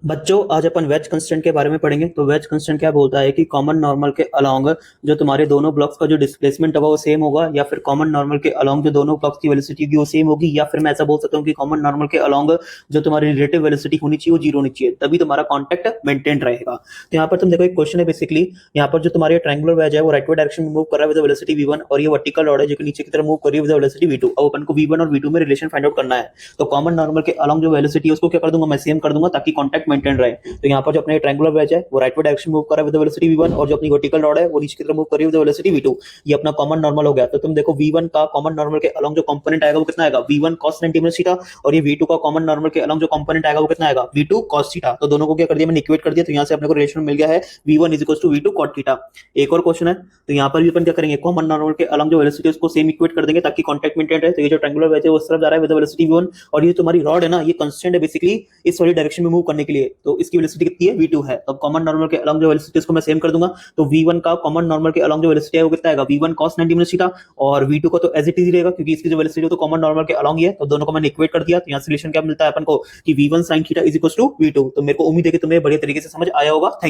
बच्चों आज अपन wedge constant के बारे में पढ़ेंगे। तो वेज कंस्टेंट क्या बोलता है कि कॉमन नॉर्मल के अलोंग जो तुम्हारे दोनों ब्लॉक्स का जो डिस्प्लेसमेंट होगा वो सेम होगा, या फिर कॉमन नॉर्मल के अलोंग जो दोनों ब्लॉक्स की वेलोसिटी होगी वो सेम होगी, या फिर मैं ऐसा बोल सकता हूँ कि कॉमन नॉर्मल के अलोंग जो तुम्हारी रिलेटिव वेलोसिटी होनी चाहिए वो जीरो होनी चाहिए, तभी तुम्हारा कॉन्टैक्ट मेंटेन रहेगा। तो यहाँ पर तुम देखो एक क्वेश्चन है बेसिकली। यहाँ पर जो तुम्हारी ट्रायंगुलर वेज है वो राइटवर्ड डायरेक्शन में मूव कर रहा है विद वेलोसिटी v1, और ये वर्टिकल रॉड है जो कि नीचे की तरफ मूव कर रही है विद वेलोसिटी v2। अब अपन को v1 और v2 में रिलेशन फाइंड आउट करना है। तो कॉमन नॉर्मल के अलोंग जो वेलोसिटी है उसको क्या कर दूंगा, मैं सेम कर दूंगा ताकि कॉन्टैक्ट मेंटेन रहे। तो यहाँ पर जो अपने ट्रायंगुलर वेज है वो राइटवर्ड डायरेक्शन मूव कर रहा है विद वेलोसिटी v1, और जो अपनी वर्टिकल रॉड है वो नीचे की तरफ मूव कर रही है विद वेलोसिटी v2। ये अपना कॉमन नॉर्मल हो गया। तो तुम देखो v1 का कॉमन नॉर्मल के अलोंग जो कंपोनेंट आएगा वो कितना आएगा, v1 cos 90 minus थीटा, और ये v2 का कॉमन नॉर्मल के अलोंग जो कंपोनेंट आएगा वो कितना आएगा, v2 cos थीटा। तो दोनों को क्या कर दिया, मैंने इक्वेट कर दिया। तो यहाँ से अपने को रिलेशन मिल गया है v1 is equal to v2 cot theta. एक और क्वेश्चन है, तो यहाँ पर भी अपन क्या करेंगे, कॉमन नॉर्मल के अलोंग जो वेलोसिटी है उसको सेम इक्वेट कर देंगे ताकि कॉन्टैक्ट मेंटेन रहे। तो ये जो ट्रायंगुलर वेज है वो इस तरफ जा रहा है विद वेलोसिटी v1, और ये तुम्हारी रॉड है ना ये कांस्टेंट है बेसिकली इस वाली डायरेक्शन में मूव करने के लिए। तो इसकी वेलोसिटी कितनी है, v2 है। तो कॉमन नॉर्मल के अलोंग जो वेलोसिटी इसको मैं सेम कर दूंगा। तो v1 का कॉमन नॉर्मल के अलोंग जो वेलोसिटी है वो कितना आएगा, v1 cos 90 minus थीटा, और v2 का तो एज इट इज रहेगा क्योंकि इसकी जो वेलोसिटी है तो कॉमन नॉर्मल के अलोंग ही है। तो दोनों को मैंने इक्वेट कर दिया। तो यहाँ सोल्यूशन क्या मिलता है अपन को कि v1 sin theta is equal to v2। तो मेरे को उम्मीद है कि तुम्हें बढ़िया तरीके से समझ आया होगा।